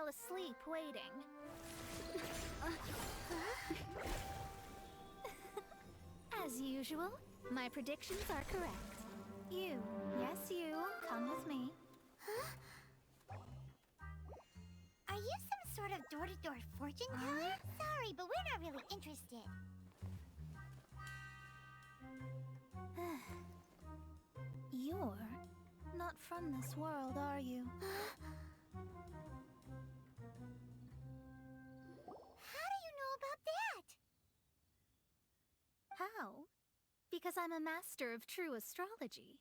fell asleep waiting. As usual, my predictions are correct. You, yes you, come with me. Are you some sort of door-to-door fortune teller? Sorry, but we're not really interested. You're not from this world, are you? How do you know about that? How? Because I'm a master of true astrology.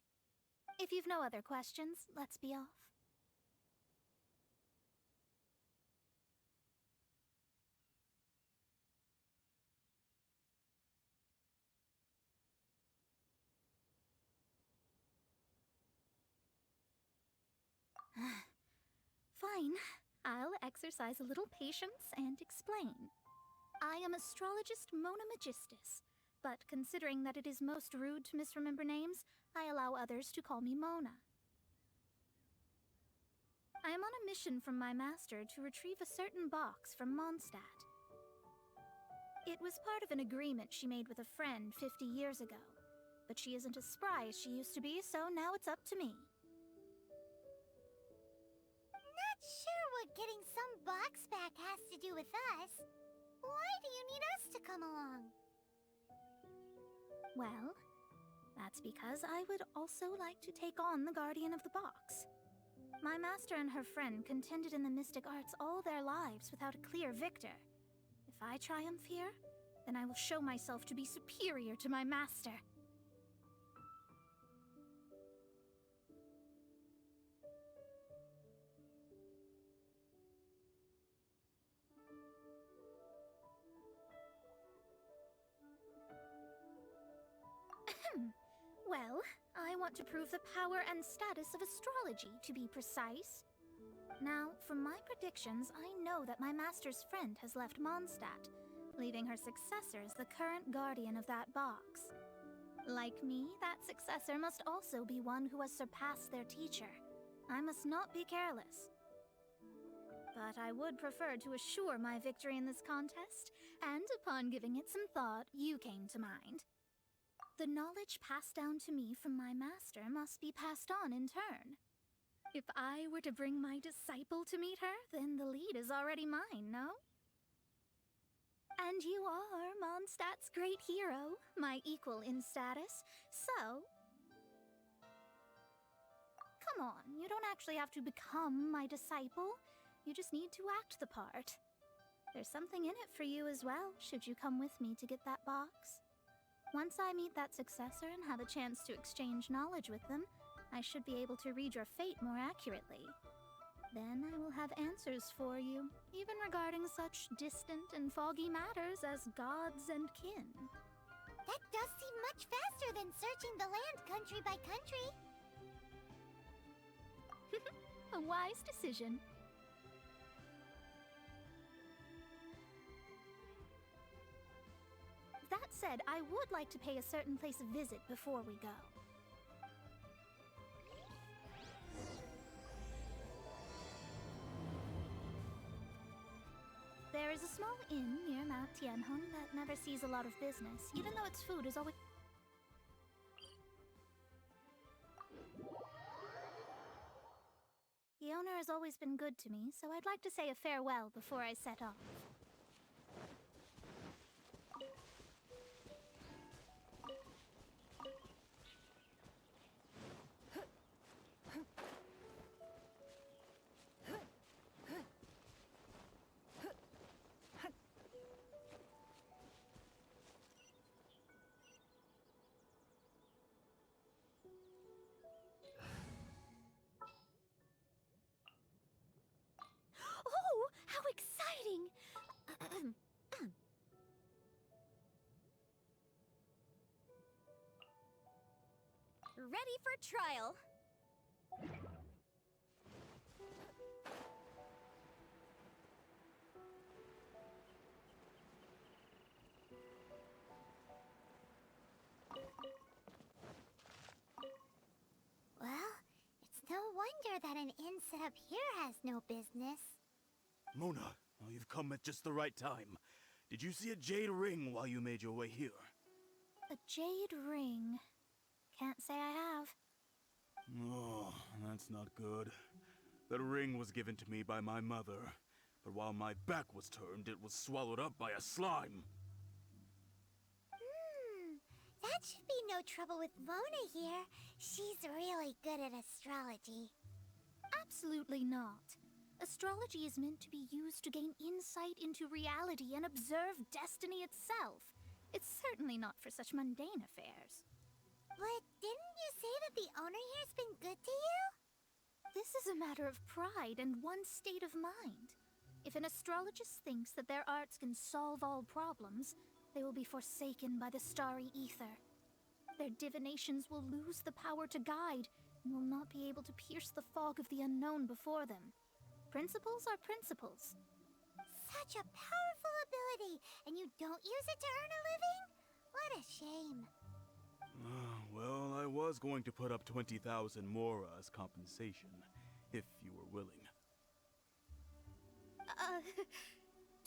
If you've no other questions, let's be off. Fine. I'll exercise a little patience and explain. I am astrologist Mona Magistus, but considering that it is most rude to misremember names, I allow others to call me Mona. I am on a mission from my master to retrieve a certain box from Mondstadt. It was part of an agreement she made with a friend 50 years ago, but she isn't as spry as she used to be, so now it's up to me. Not sure what getting some box back has to do with us. Why do you need us to come along? Well, that's because I would also like to take on the guardian of the box. My master and her friend contended in the mystic arts all their lives without a clear victor. If I triumph here, then I will show myself to be superior to my master. Well, I want to prove the power and status of astrology, to be precise. Now, from my predictions, I know that my master's friend has left Mondstadt, leaving her successor as the current guardian of that box. Like me, that successor must also be one who has surpassed their teacher. I must not be careless. But I would prefer to assure my victory in this contest, and upon giving it some thought, you came to mind. The knowledge passed down to me from my master must be passed on in turn. If I were to bring my disciple to meet her, then the lead is already mine, no? And you are Mondstadt's great hero, my equal in status, so... Come on, you don't actually have to become my disciple. You just need to act the part. There's something in it for you as well, should you come with me to get that box. Once I meet that successor and have a chance to exchange knowledge with them, I should be able to read your fate more accurately. Then I will have answers for you, even regarding such distant and foggy matters as gods and kin. That does seem much faster than searching the land country by country. A wise decision. That said, I would like to pay a certain place a visit before we go. There is a small inn near Mount Tianheng that never sees a lot of business, even though its food is always... The owner has always been good to me, so I'd like to say a farewell before I set off. Oh, how exciting! Ready for trial. Well, it's no wonder that an inn set up here has no business. Mona, oh, you've come at just the right time. Did you see a jade ring while you made your way here? A jade ring. Can't say I have. Oh, that's not good. That ring was given to me by my mother, but while my back was turned, it was swallowed up by a slime. That should be no trouble with Mona here. She's really good at astrology. Absolutely not. Astrology is meant to be used to gain insight into reality and observe destiny itself. It's certainly not for such mundane affairs. But didn't you say that the owner here's been good to you? This is a matter of pride and one's state of mind. If an astrologist thinks that their arts can solve all problems, they will be forsaken by the starry ether. Their divinations will lose the power to guide and will not be able to pierce the fog of the unknown before them. Principles are principles. Such a powerful ability, and you don't use it to earn a living? What a shame. Well, I was going to put up 20,000 more as compensation, if you were willing.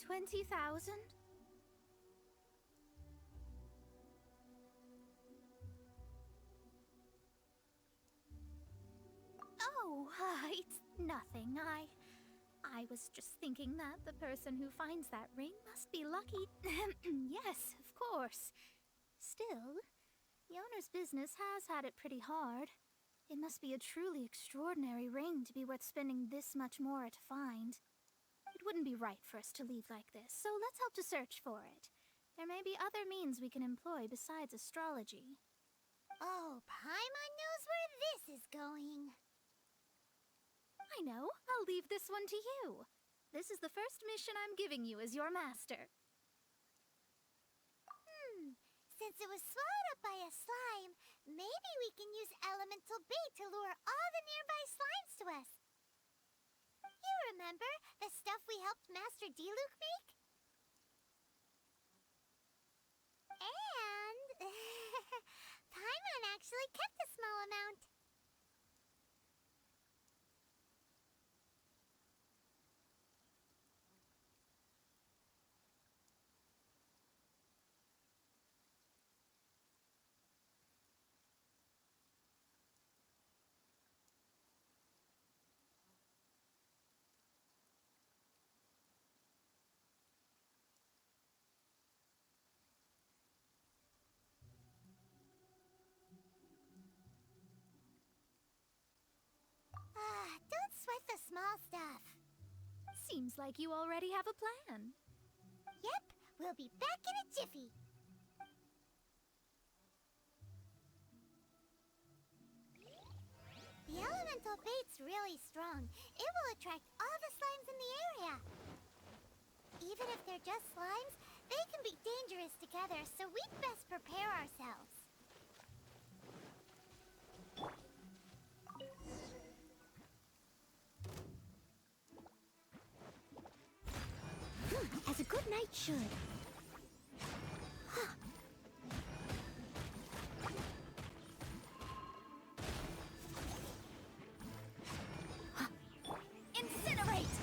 20,000? Oh, it's nothing. I was just thinking that the person who finds that ring must be lucky. Yes, of course. Still, the owner's business has had it pretty hard. It must be a truly extraordinary ring to be worth spending this much more to find. It wouldn't be right for us to leave like this, so let's help to search for it. There may be other means we can employ besides astrology. Oh, Paimon knows where this is going. I know. I'll leave this one to you. This is the first mission I'm giving you as your master. Since it was swallowed up by a slime, maybe we can use elemental bait to lure all the nearby slimes to us. You remember the stuff we helped Master Diluc make? And Paimon actually kept a small amount. Don't sweat the small stuff. Seems like you already have a plan. Yep, we'll be back in a jiffy. The elemental bait's really strong. It will attract all the slimes in the area. Even if they're just slimes, they can be dangerous together, so we'd best prepare ourselves. As a good knight should. Incinerate!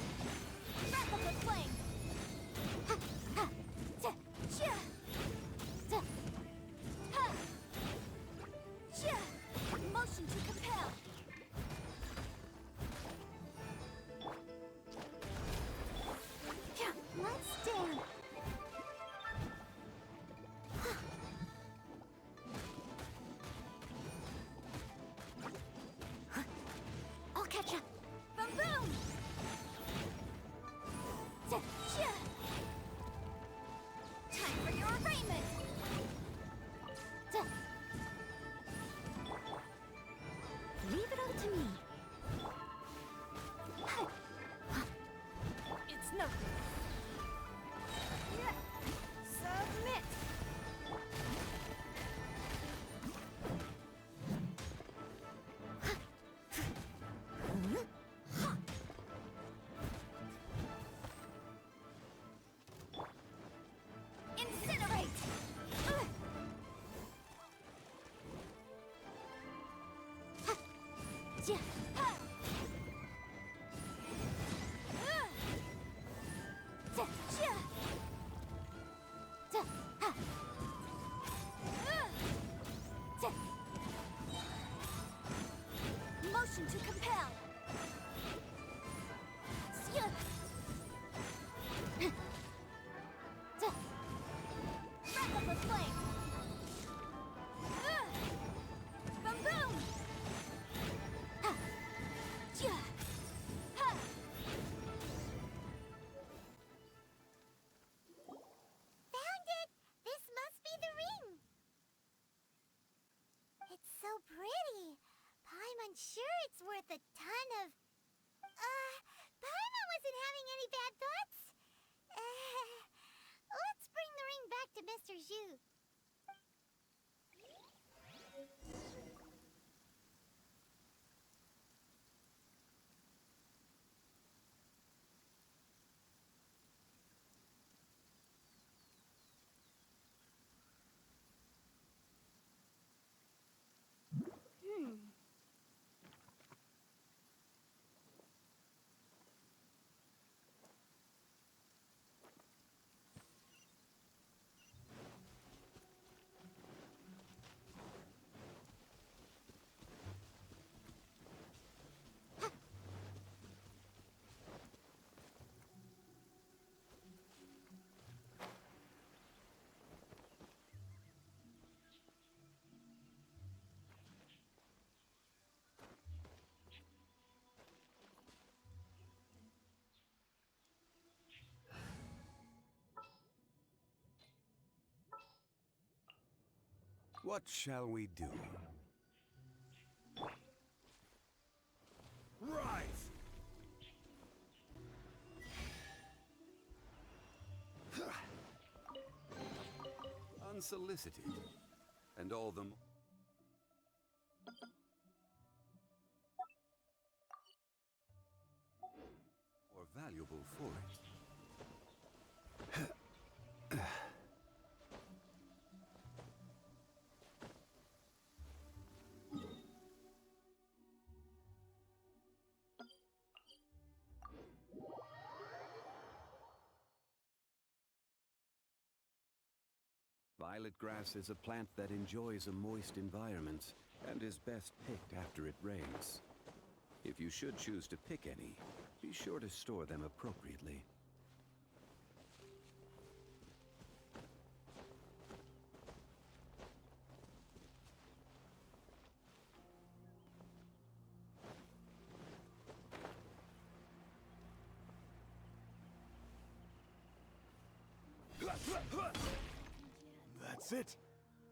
Replica flame! Motion to compel! Let's dance! flame! Boom boom! Ha! Ja! Ha! Found it! This must be the ring! It's so pretty. Paimon's sure it's worth a ton of... Paimon wasn't having any bad thoughts. Let's bring the ring back to Mr. Zhu. What shall we do? Rise! Unsolicited, and all the more valuable for it. Violet grass is a plant that enjoys a moist environment and is best picked after it rains. If you should choose to pick any, be sure to store them appropriately. That's it!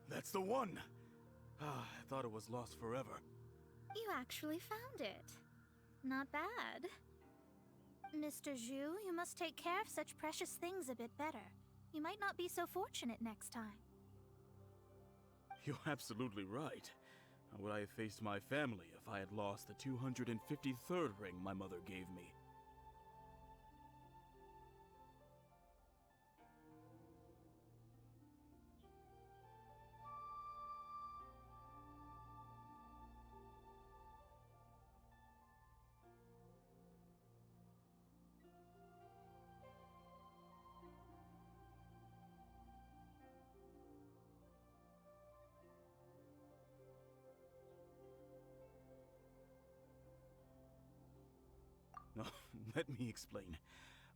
That's the one! I thought it was lost forever. You actually found it. Not bad. Mr. Zhu, you must take care of such precious things a bit better. You might not be so fortunate next time. You're absolutely right. How would I have faced my family if I had lost the 253rd ring my mother gave me? No, let me explain.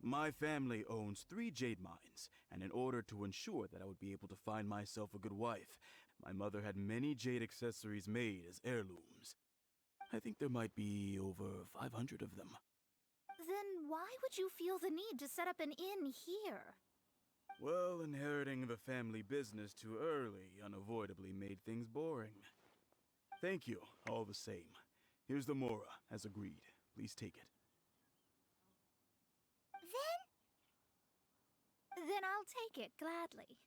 My family owns 3 jade mines, and in order to ensure that I would be able to find myself a good wife, my mother had many jade accessories made as heirlooms. I think there might be over 500 of them. Then why would you feel the need to set up an inn here? Well, inheriting the family business too early unavoidably made things boring. Thank you, all the same. Here's the Mora, as agreed. Please take it. Then I'll take it gladly.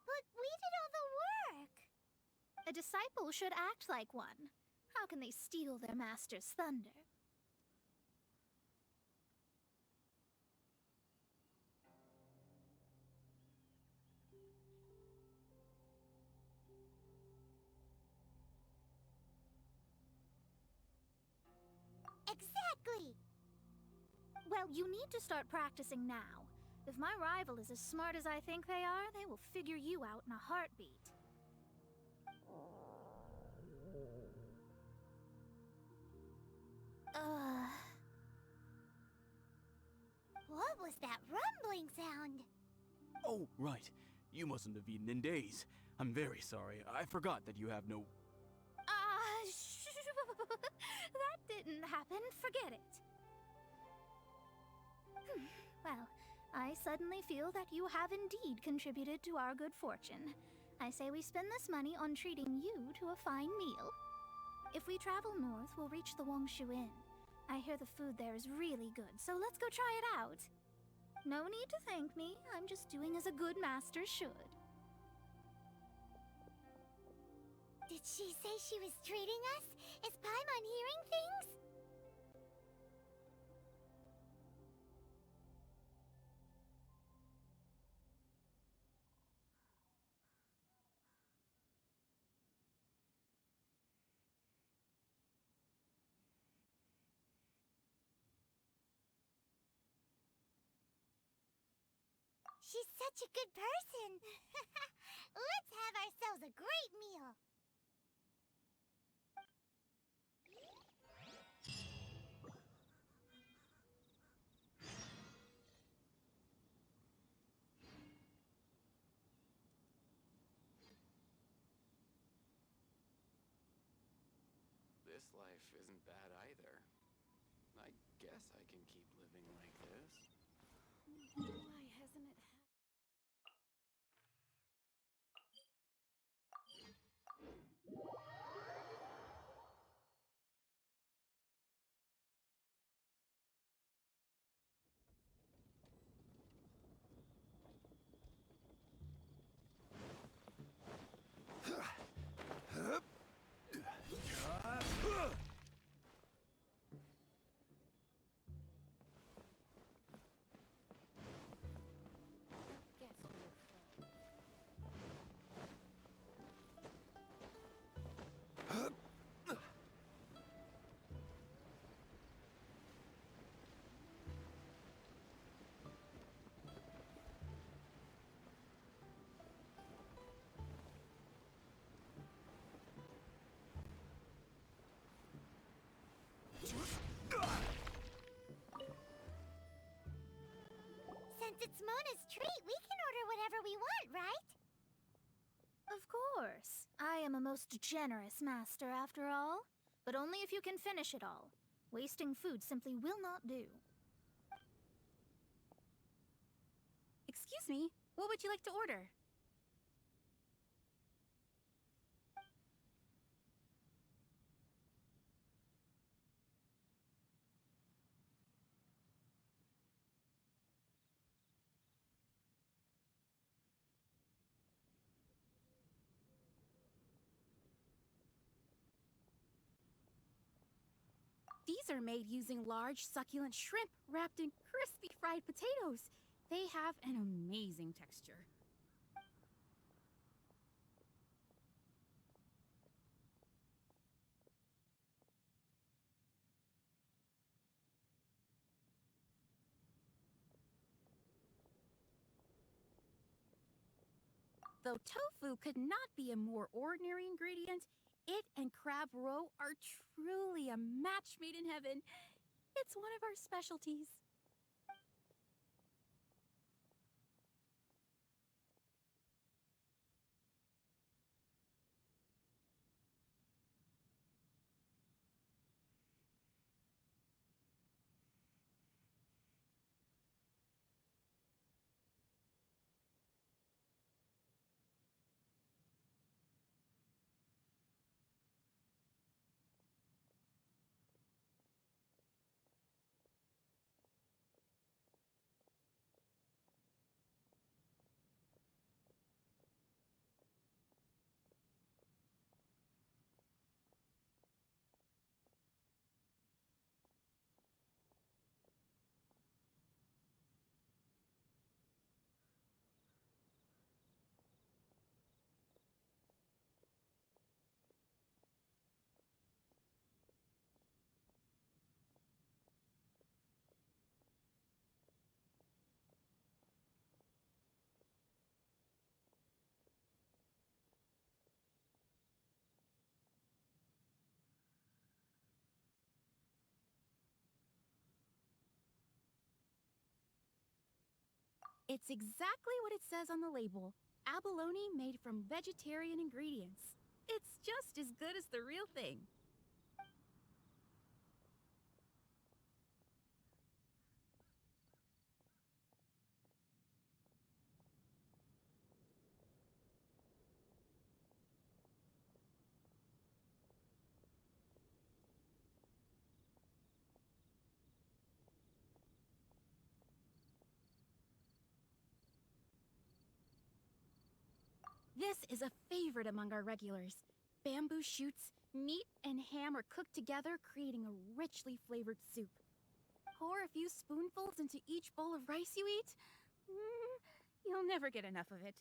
But we did all the work! A disciple should act like one. How can they steal their master's thunder? quickly. Well, you need to start practicing now. If my rival is as smart as I think they are, they will figure you out in a heartbeat. What was that rumbling sound? Oh, right. You mustn't have eaten in days. I'm very sorry. I forgot that you have no... That didn't happen. Forget it. Well, I suddenly feel that you have indeed contributed to our good fortune. I say we spend this money on treating you to a fine meal. If we travel north, we'll reach the Wongshu Inn. I hear the food there is really good, so let's go try it out. No need to thank me. I'm just doing as a good master should. Did she say she was treating us? Is Paimon hearing things? She's such a good person. Let's have ourselves a great meal. This life isn't bad either. I guess I can keep living like this. Why hasn't it Since it's Mona's treat, we can order whatever we want, right? Of course. I am a most generous master, after all. But only if you can finish it all. Wasting food simply will not do. Excuse me, what would you like to order? These are made using large, succulent shrimp wrapped in crispy fried potatoes. They have an amazing texture. Though tofu could not be a more ordinary ingredient, it and crab roe are truly a match made in heaven. It's one of our specialties. It's exactly what it says on the label. Abalone made from vegetarian ingredients. It's just as good as the real thing. This is a favorite among our regulars. Bamboo shoots, meat, and ham are cooked together, creating a richly flavored soup. Pour a few spoonfuls into each bowl of rice you eat. You'll never get enough of it.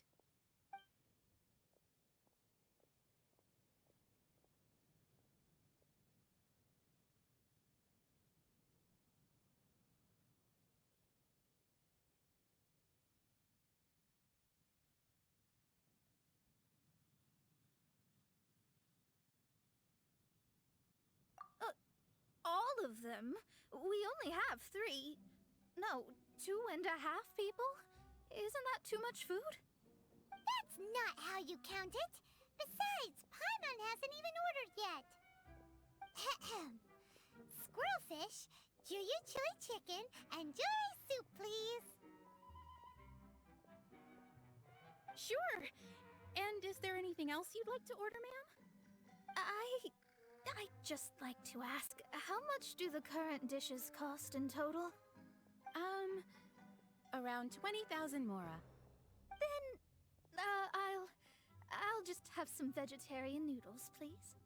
All of them? We only have 3. No, 2.5 people? Isn't that too much food? That's not how you count it. Besides, Paimon hasn't even ordered yet. Squirrelfish, Juyu chili chicken, and jewelry soup, please. Sure. And is there anything else you'd like to order, ma'am? I'd just like to ask, how much do the current dishes cost in total? Around 20,000 mora. Then, I'll just have some vegetarian noodles, please.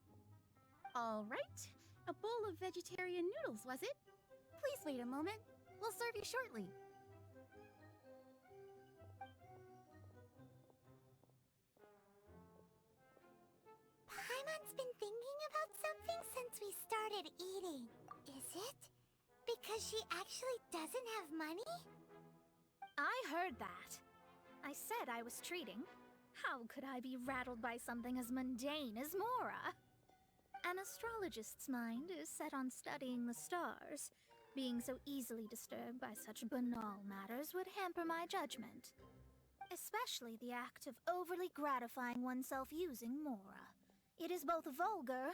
All right. A bowl of vegetarian noodles, was it? Please wait a moment. We'll serve you shortly. Paimon's been thinking about something since we started eating. Is it? Because she actually doesn't have money? I heard that. I said I was treating. How could I be rattled by something as mundane as Mora? An astrologist's mind is set on studying the stars. Being so easily disturbed by such banal matters would hamper my judgment. Especially the act of overly gratifying oneself using Mora. It is both vulgar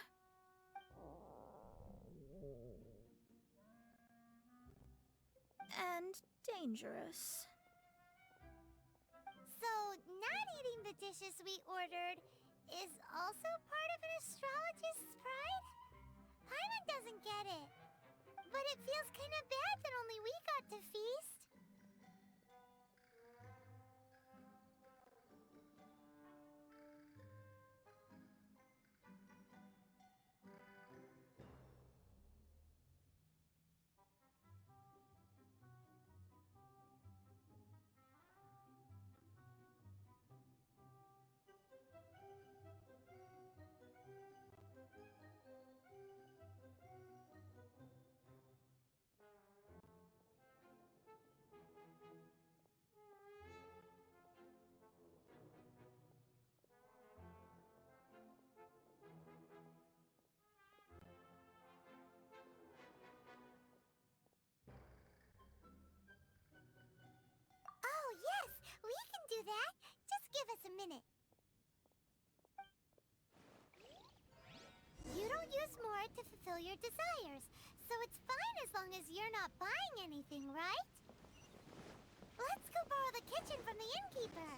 and dangerous. So, not eating the dishes we ordered is also part of an astrologist's pride? Paimon doesn't get it. But it feels kind of bad that only we got to feast. Oh, yes, we can do that. Just give us a minute. You don't use more to fulfill your desires, so it's fine as long as you're not buying anything, right? Let's go borrow the kitchen from the innkeeper.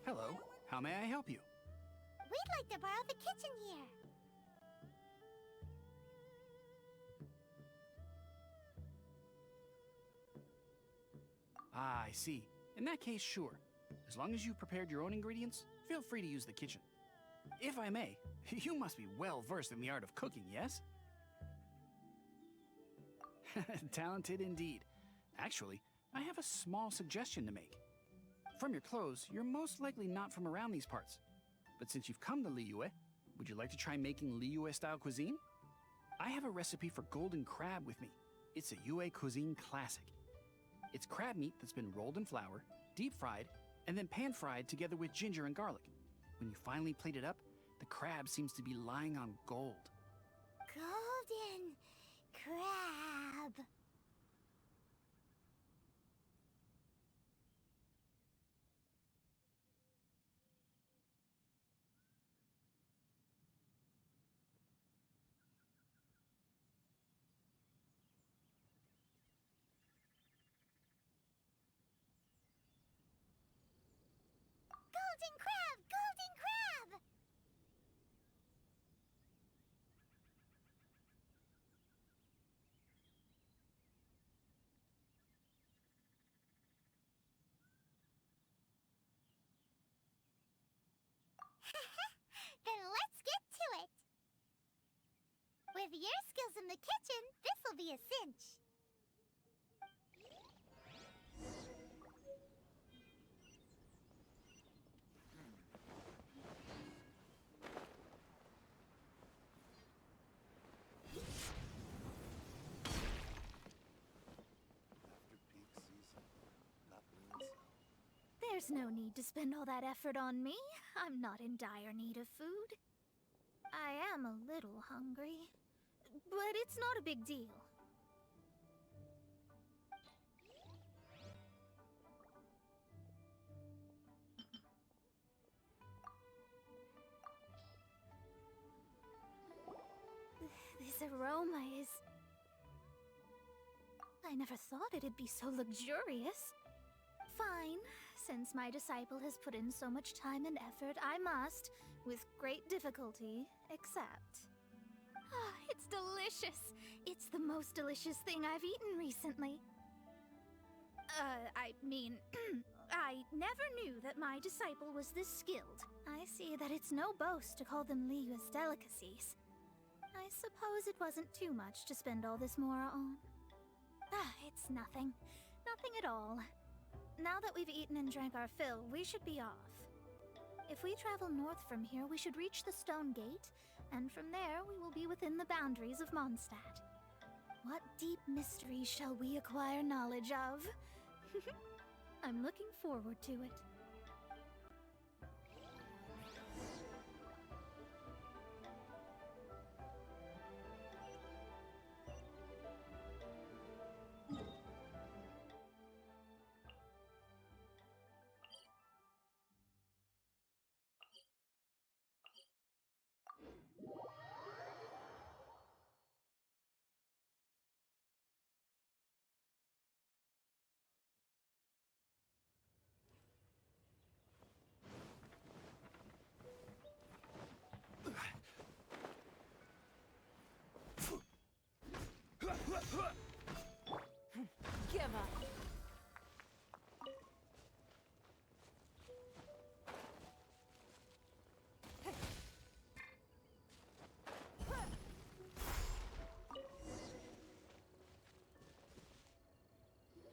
Hello, how may I help you? We'd like to borrow the kitchen here. Ah, I see. In that case, sure. As long as you've prepared your own ingredients, feel free to use the kitchen. If I may, you must be well versed in the art of cooking, yes? Talented indeed. Actually, I have a small suggestion to make. From your clothes, you're most likely not from around these parts. But since you've come to Liyue, would you like to try making Liyue-style cuisine? I have a recipe for golden crab with me. It's a Yue cuisine classic. It's crab meat that's been rolled in flour, deep fried, and then pan fried together with ginger and garlic. When you finally plate it up, the crab seems to be lying on gold. Golden crab. Golden crab! Golden crab! Then let's get to it! With your skills in the kitchen, this'll be a cinch. There's no need to spend all that effort on me. I'm not in dire need of food. I am a little hungry, but it's not a big deal. This aroma is... I never thought it'd be so luxurious. Fine. Since my disciple has put in so much time and effort, I must, with great difficulty, accept. Ah, it's delicious. It's the most delicious thing I've eaten recently. I mean, I never knew that my disciple was this skilled. I see that it's no boast to call them Liyue's delicacies. I suppose it wasn't too much to spend all this mora on. Ah, it's nothing. Nothing at all. Now that we've eaten and drank our fill, we should be off. If we travel north from here, we should reach the Stone Gate, and from there we will be within the boundaries of Mondstadt. What deep mystery shall we acquire knowledge of? I'm looking forward to it. Give up.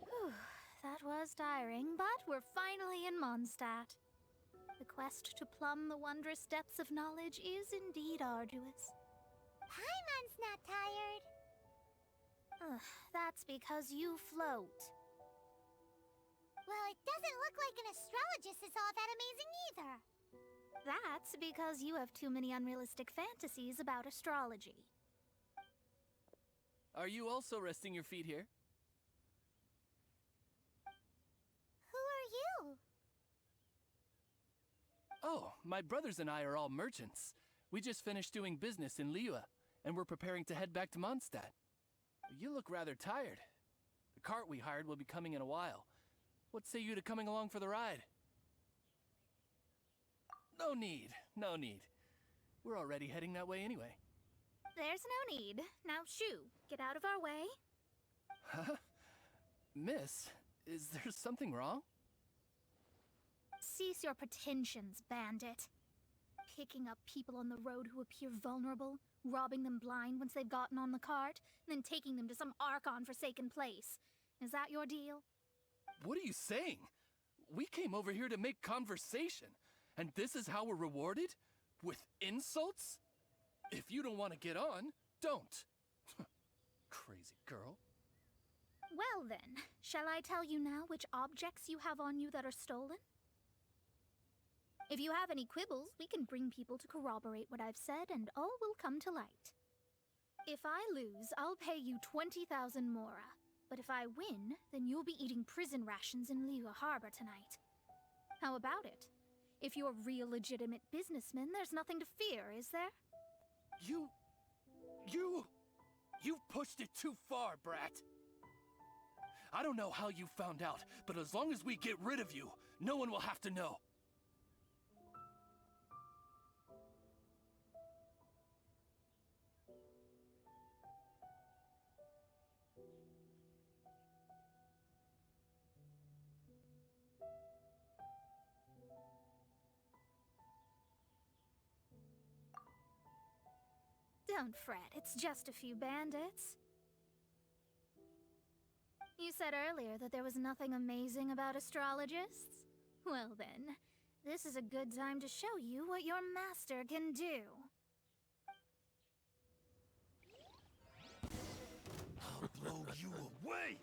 Whew, that was tiring, but we're finally in Mondstadt. The quest to plumb the wondrous depths of knowledge is indeed arduous. Paimon's not tired. Ugh, that's because you float. Well, it doesn't look like an astrologist is all that amazing either. That's because you have too many unrealistic fantasies about astrology. Are you also resting your feet here? Who are you? Oh, my brothers and I are all merchants. We just finished doing business in Liyue, and we're preparing to head back to Mondstadt. You look rather tired. The cart we hired will be coming in a while. What say you to coming along for the ride? No need, no need. We're already heading that way anyway. There's no need. Now shoo, get out of our way. Huh? Miss, Is there something wrong? Cease your pretensions, bandit. Picking up people on the road who appear vulnerable, robbing them blind once they've gotten on the cart, and then taking them to some Archon-forsaken place. Is that your deal? What are you saying? We came over here to make conversation, and this is how we're rewarded? With insults? If you don't want to get on, don't. Crazy girl. Well then, shall I tell you now which objects you have on you that are stolen? If you have any quibbles, we can bring people to corroborate what I've said, and all will come to light. If I lose, I'll pay you 20,000 mora. But if I win, then you'll be eating prison rations in Liyue Harbor tonight. How about it? If you're real legitimate businessmen, there's nothing to fear, is there? You've pushed it too far, brat. I don't know how you found out, but as long as we get rid of you, no one will have to know. Don't fret, it's just a few bandits. You said earlier that there was nothing amazing about astrologists? Well then, this is a good time to show you what your master can do. I'll blow you away!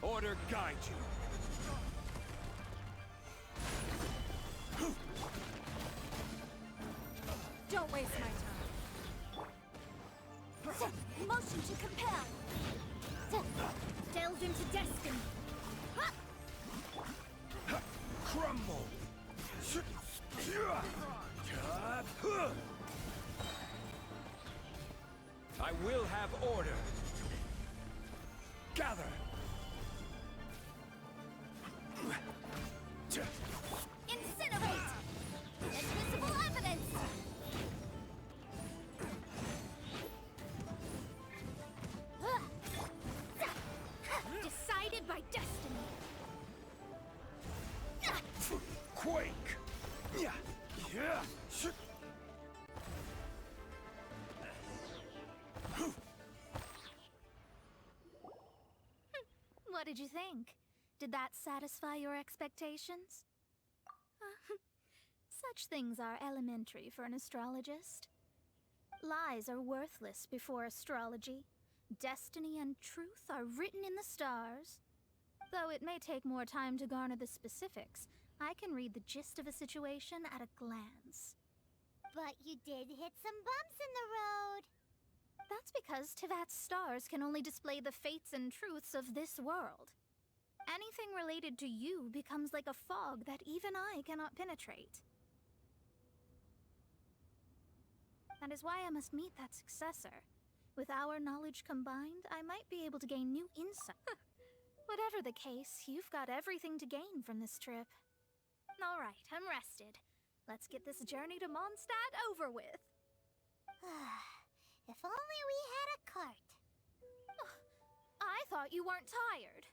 Order guide you. Don't waste my time. Motion to compel! Delve into destiny! Crumble. I will have order. Gather. Incinerate! Invisible evidence! Decided by destiny! Quake. What did you think? Did that satisfy your expectations? Such things are elementary for an astrologist. Lies are worthless before astrology. Destiny and truth are written in the stars. Though it may take more time to garner the specifics, I can read the gist of a situation at a glance. But you did hit some bumps in the road. That's because Tevat's stars can only display the fates and truths of this world. Anything related to you becomes like a fog that even I cannot penetrate. That is why I must meet that successor. With our knowledge combined, I might be able to gain new insight. Whatever the case, you've got everything to gain from this trip. All right, I'm rested. Let's get this journey to Mondstadt over with. If only we had a cart. I thought you weren't tired.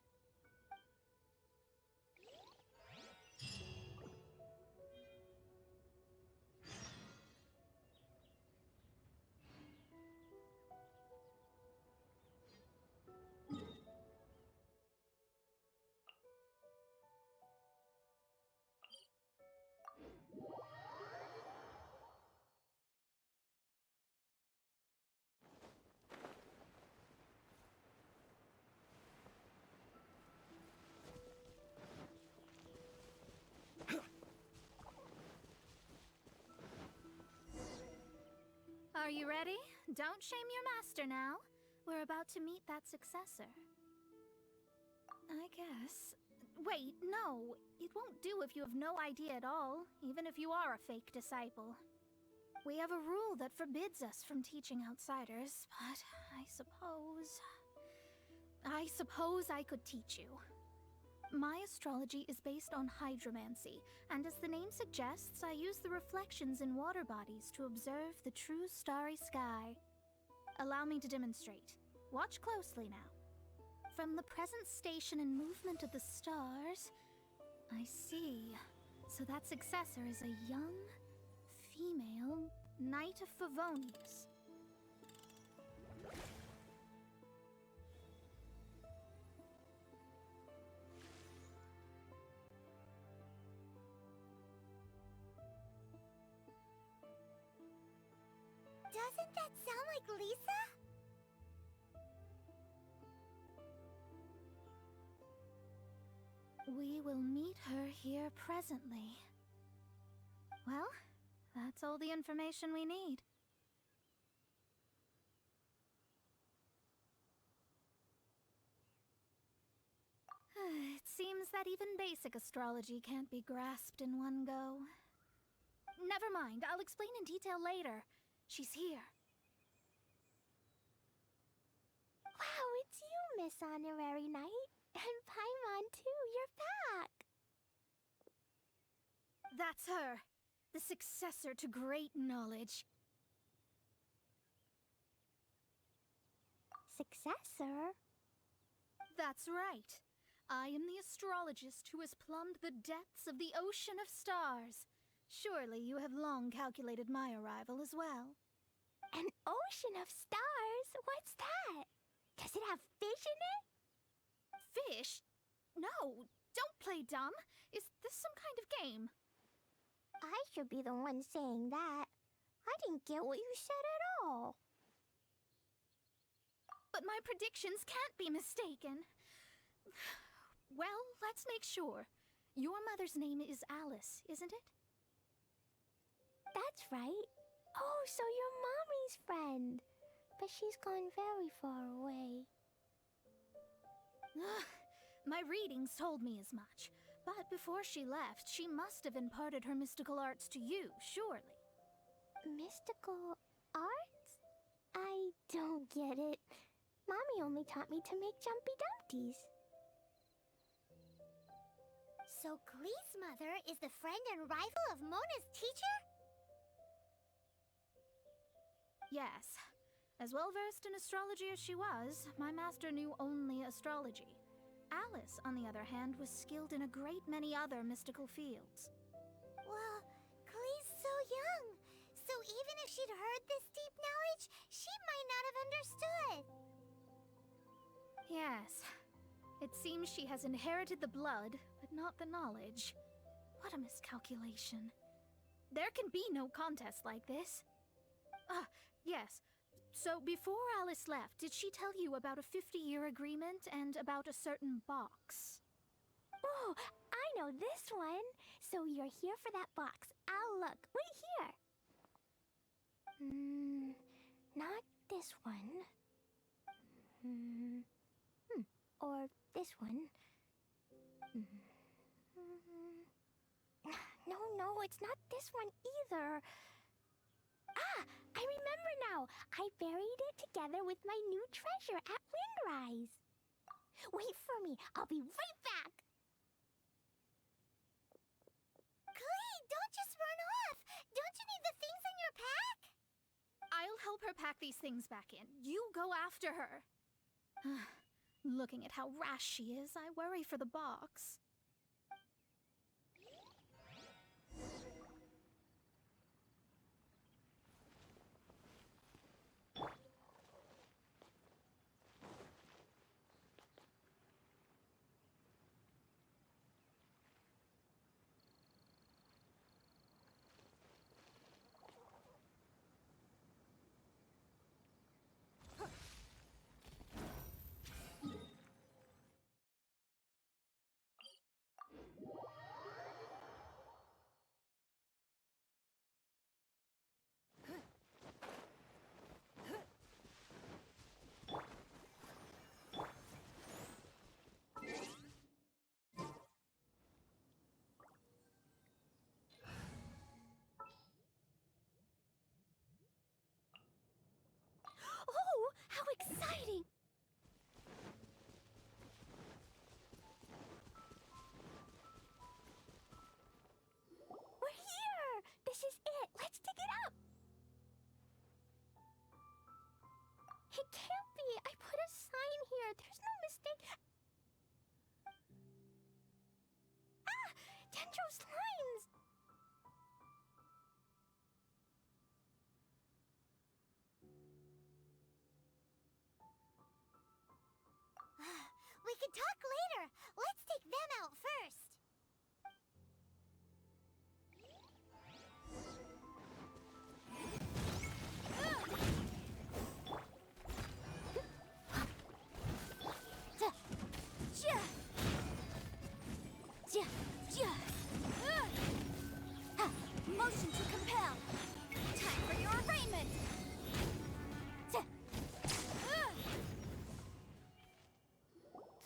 Are you ready? Don't shame your master now. We're about to meet that successor. I guess. Wait, no. It won't do if you have no idea at all, even if you are a fake disciple. We have a rule that forbids us from teaching outsiders, but I suppose I could teach you. My astrology is based on hydromancy, and as the name suggests, I use the reflections in water bodies to observe the true starry sky. Allow me to demonstrate. Watch closely now. From the present station and movement of the stars, I see. So that successor is a young, female Knight of Favonius. Doesn't that sound like Lisa? We will meet her here presently. Well, that's all the information we need. It seems that even basic astrology can't be grasped in one go. Never mind, I'll explain in detail later. She's here. Wow, it's you, Miss Honorary Knight. And Paimon, too, you're back. That's her. The successor to great knowledge. Successor? That's right. I am the astrologist who has plumbed the depths of the ocean of stars. Surely you have long calculated my arrival as well. An ocean of stars? What's that? Does it have fish in it? Fish? No, don't play dumb. Is this some kind of game? I should be the one saying that. I didn't get what you said at all. But my predictions can't be mistaken. Well, let's make sure. Your mother's name is Alice, isn't it? That's right. Oh, so you're Mommy's friend. But she's gone very far away. My readings told me as much. But before she left, she must have imparted her mystical arts to you, surely. Mystical arts? I don't get it. Mommy only taught me to make jumpy dumpties. So Glee's mother is the friend and rival of Mona's teacher? Yes. As well versed in astrology as she was, my master knew only astrology. Alice, on the other hand, was skilled in a great many other mystical fields. Well, Glee's so young. So even if she'd heard this deep knowledge, she might not have understood. Yes. It seems she has inherited the blood, but not the knowledge. What a miscalculation. There can be no contest like this. Ah, yes. So before Alice left, did she tell you about a 50-year agreement and about a certain box? Oh, I know this one. So you're here for that box. I'll look. Wait here. Not this one. Or this one. No, it's not this one either. Ah, I remember now. I buried it together with my new treasure at Windrise. Wait for me. I'll be right back. Glee, don't just run off. Don't you need the things in your pack? I'll help her pack these things back in. You go after her. Looking at how rash she is, I worry for the box. It can't be. I put a sign here. There's no mistake. Ah! Dendro slimes! We can talk later. Let's take them out first. Motion to compel. Time for your arraignment.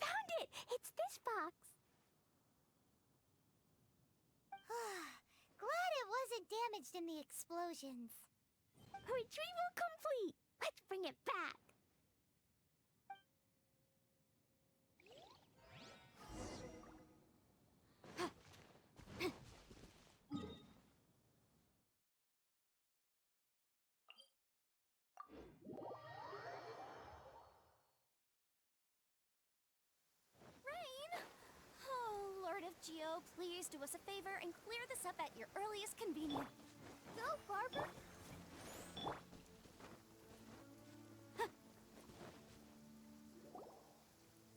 Found it! It's this box. Glad it wasn't damaged in the explosions. Retrieval complete. Let's bring it back. Oh, Lord of Geo, please do us a favor and clear this up at your earliest convenience. Go, Barbara.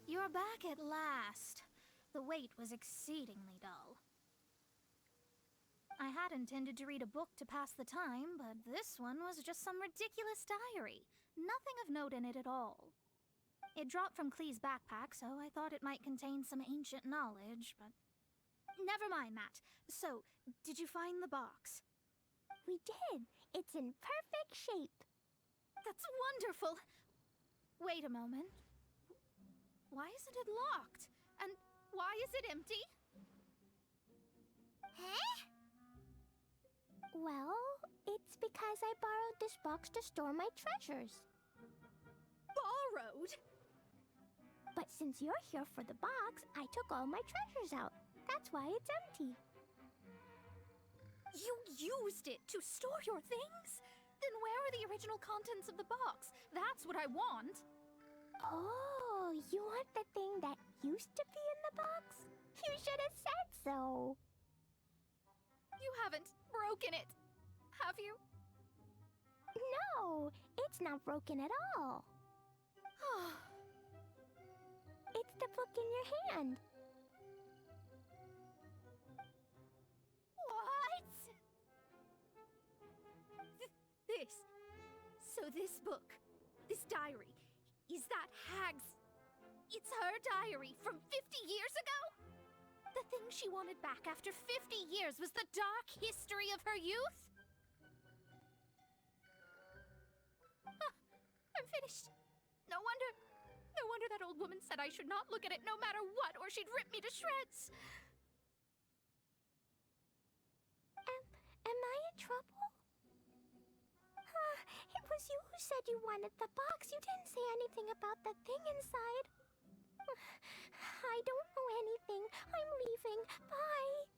You're back at last. The wait was exceedingly dull. I had intended to read a book to pass the time, but this one was just some ridiculous diary. Nothing of note in it at all. It dropped from Clee's backpack, so I thought it might contain some ancient knowledge, but... Never mind that. So, did you find the box? We did. It's in perfect shape. That's wonderful! Wait a moment. Why isn't it locked? And why is it empty? Huh? Well, it's because I borrowed this box to store my treasures. Borrowed? But since you're here for the box, I took all my treasures out. That's why it's empty. You used it to store your things? Then where are the original contents of the box? That's what I want. Oh, you want the thing that used to be in the box? You should have said so. You haven't broken it, have you? No, it's not broken at all. It's the book in your hand. What? This. So this book, this diary, is that Hag's... It's her diary from 50 years ago? The thing she wanted back after 50 years was the dark history of her youth? I'm finished. No wonder that old woman said I should not look at it no matter what, or she'd rip me to shreds. Am I in trouble? It was you who said you wanted the box. You didn't say anything about the thing inside. I don't know anything. I'm leaving. Bye.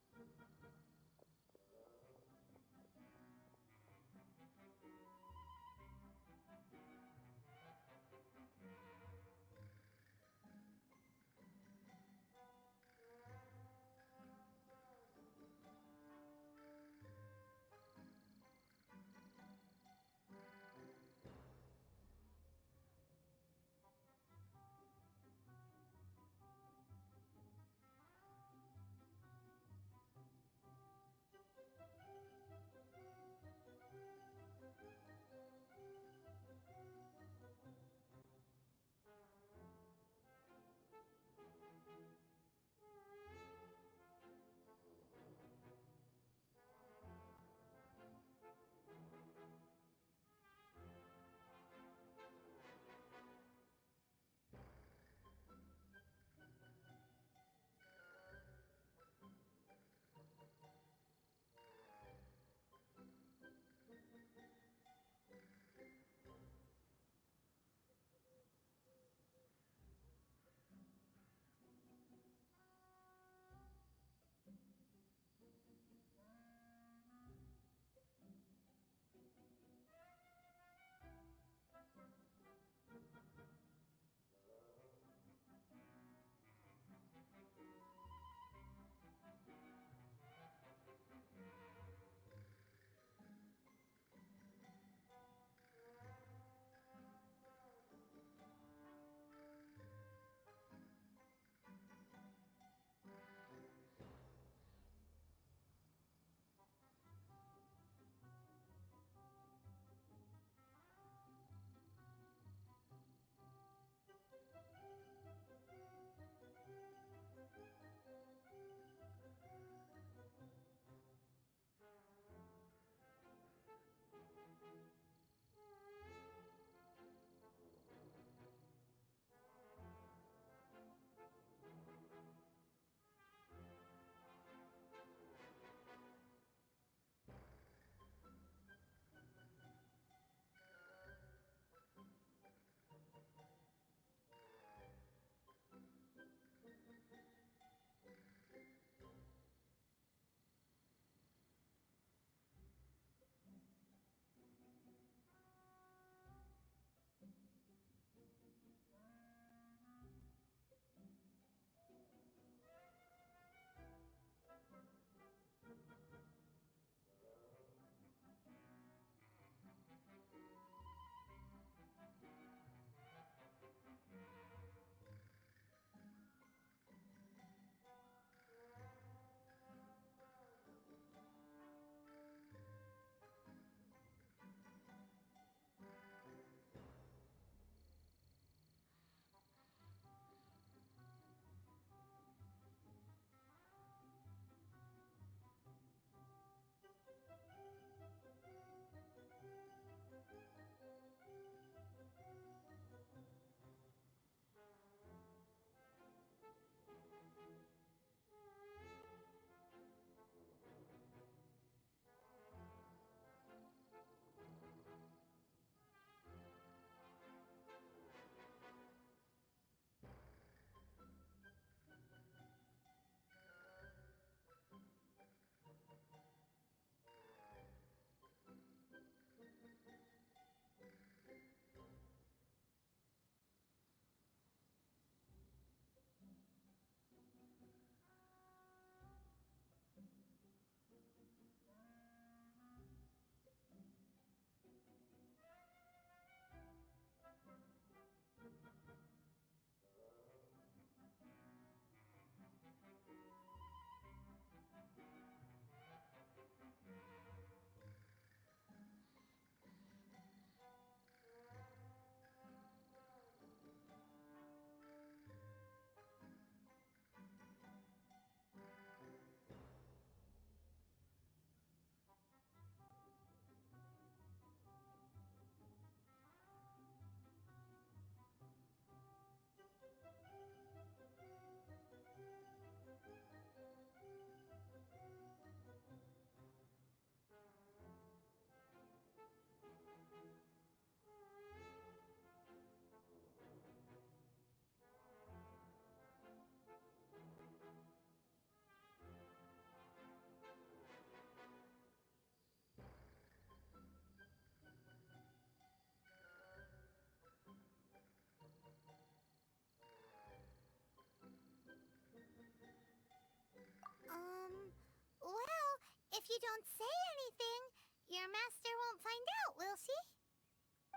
you don't say anything, your master won't find out, will she?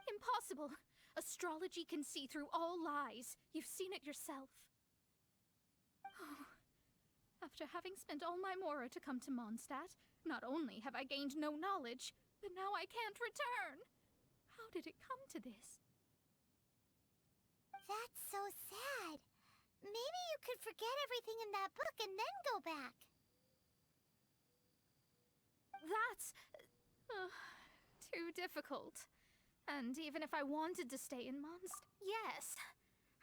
Impossible. Astrology can see through all lies. You've seen it yourself. After having spent all my mora to come to Mondstadt, not only have I gained no knowledge, but now I can't return. How did it come to this? That's so sad. Maybe you could forget everything in that book and then go back. That's too difficult. And even if I wanted to stay in Mondstadt, yes.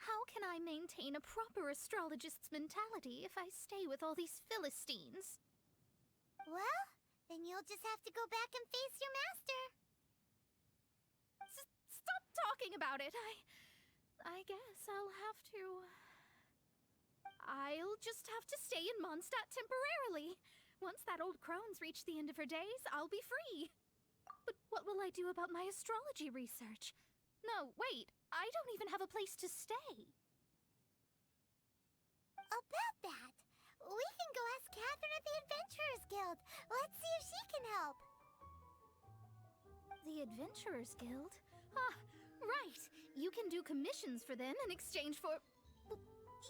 How can I maintain a proper astrologist's mentality if I stay with all these Philistines? Well, then you'll just have to go back and face your master. Stop talking about it. I guess I'll just have to stay in Mondstadt temporarily. Once that old crone's reached the end of her days, I'll be free. But what will I do about my astrology research? No, wait, I don't even have a place to stay. About that, we can go ask Catherine at the Adventurers Guild. Let's see if she can help. The Adventurers Guild? Ah, right. You can do commissions for them in exchange for... Well,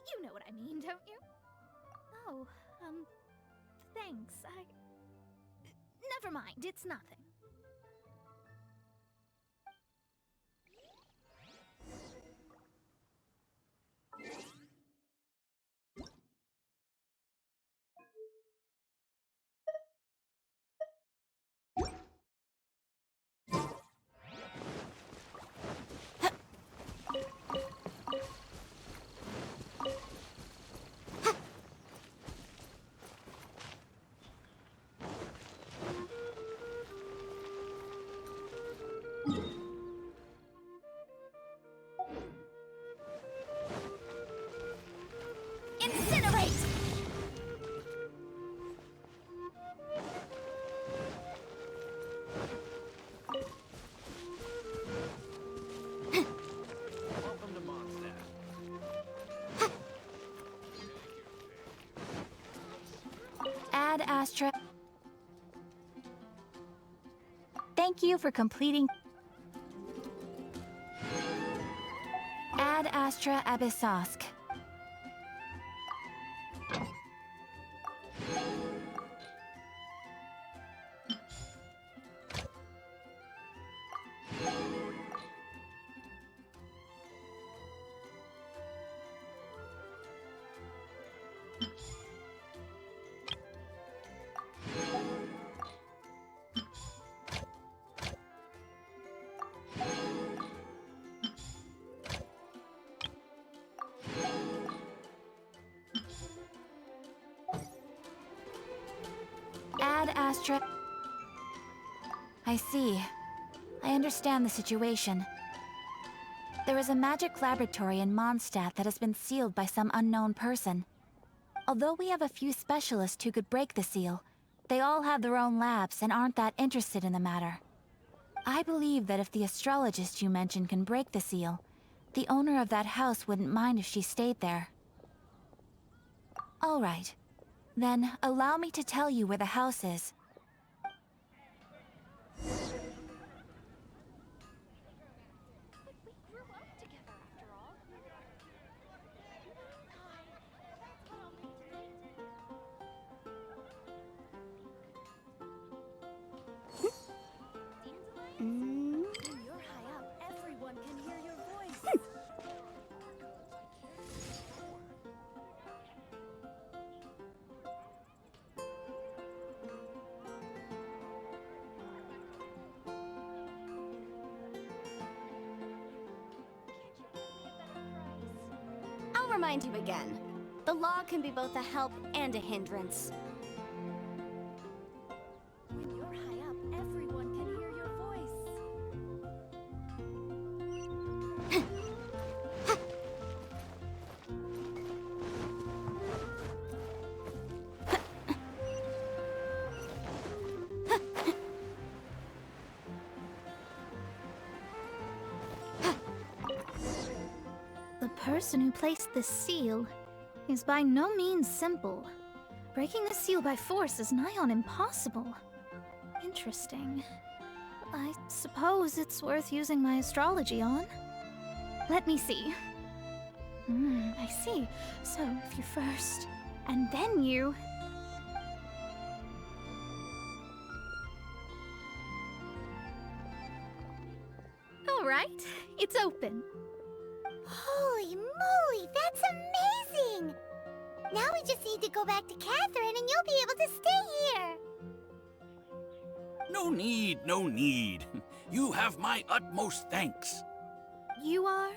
you know what I mean, don't you? Oh, thanks. Never mind, it's nothing. Incinerate! Welcome to Mondstadt. Ad Astra. Thank you for completing. Ad Astra Abyssosk. Ad Astra. I see. I understand the situation. There is a magic laboratory in Mondstadt that has been sealed by some unknown person. Although we have a few specialists who could break the seal, they all have their own labs and aren't that interested in the matter. I believe that if the astrologist you mentioned can break the seal, the owner of that house wouldn't mind if she stayed there. All right. Then, allow me to tell you where the house is. We grew up together after all. When you're high up, everyone can hear your voice. I'll remind you again. The law can be both a help and a hindrance. When you're high up, everyone can hear your voice. The person who placed the seal is by no means simple. Breaking the seal by force is nigh on impossible. Interesting. I suppose it's worth using my astrology on. Let me see. I see. So, if you first, and then you... Alright, it's open. Holy moly, that's amazing! Now we just need to go back to Catherine and you'll be able to stay here. No need, no need. You have my utmost thanks. You are?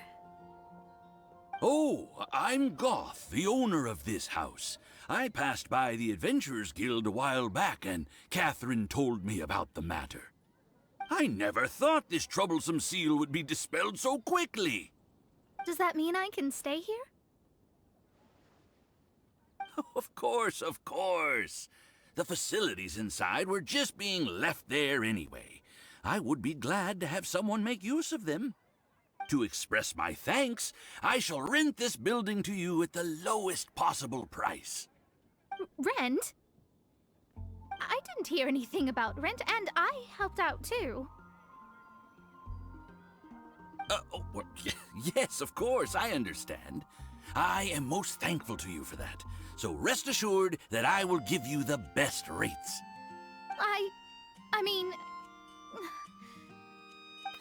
Oh, I'm Goth, the owner of this house. I passed by the Adventurers Guild a while back, and Catherine told me about the matter. I never thought this troublesome seal would be dispelled so quickly. Does that mean I can stay here? Of course, of course. The facilities inside were just being left there anyway. I would be glad to have someone make use of them. To express my thanks, I shall rent this building to you at the lowest possible price. Rent? I didn't hear anything about rent, and I helped out too. Yes, of course, I understand. I am most thankful to you for that. So rest assured that I will give you the best rates. I mean...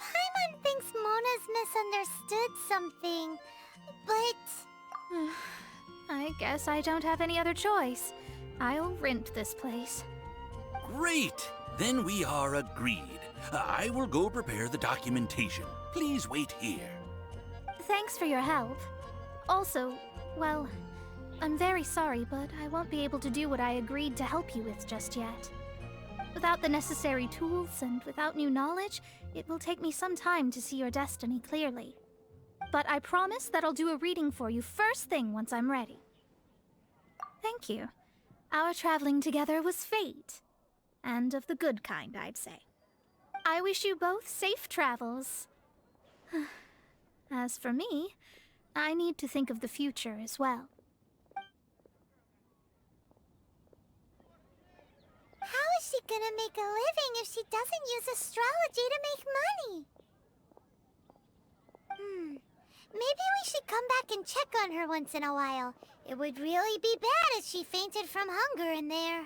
Paimon thinks Mona's misunderstood something, but... I guess I don't have any other choice. I'll rent this place. Great! Then we are agreed. I will go prepare the documentation. Please wait here. Thanks for your help. Also, well, I'm very sorry, but I won't be able to do what I agreed to help you with just yet. Without the necessary tools and without new knowledge, it will take me some time to see your destiny clearly. But I promise that I'll do a reading for you first thing once I'm ready. Thank you. Our traveling together was fate. And of the good kind, I'd say. I wish you both safe travels. As for me, I need to think of the future as well. How is she gonna make a living if she doesn't use astrology to make money? Maybe we should come back and check on her once in a while. It would really be bad if she fainted from hunger in there.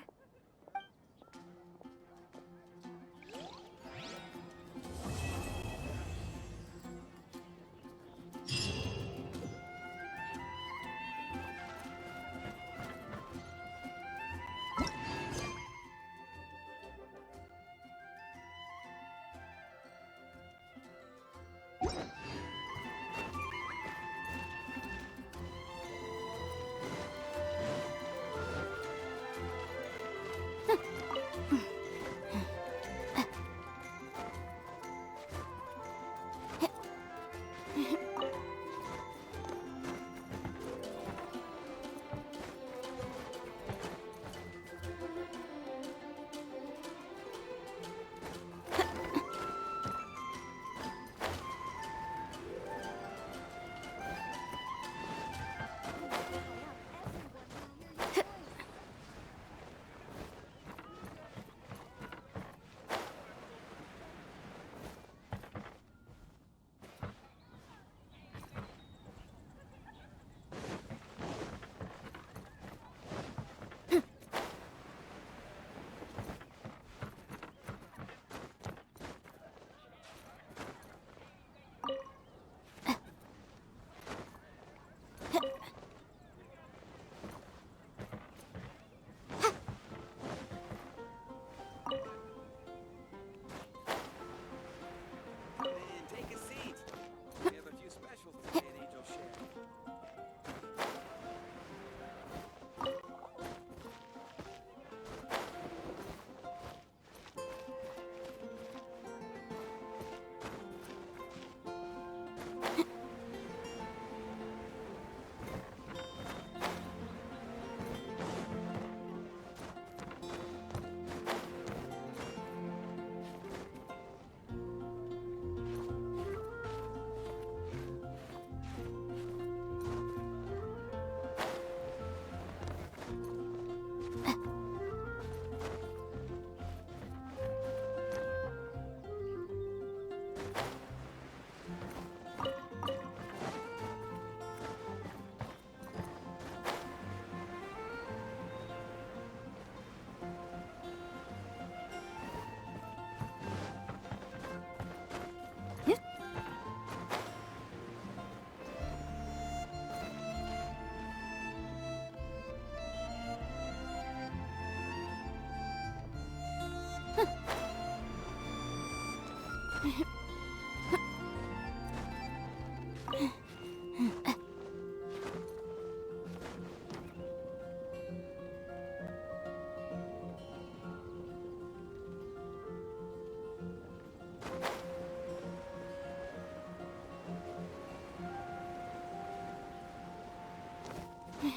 Share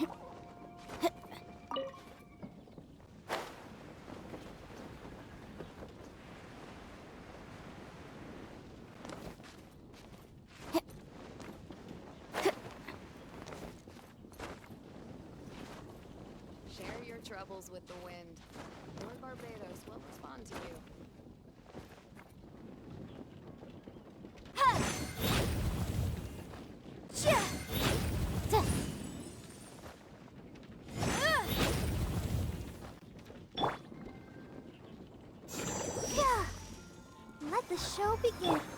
your troubles with the wind. Lord Barbados will respond to you. Let the show begin.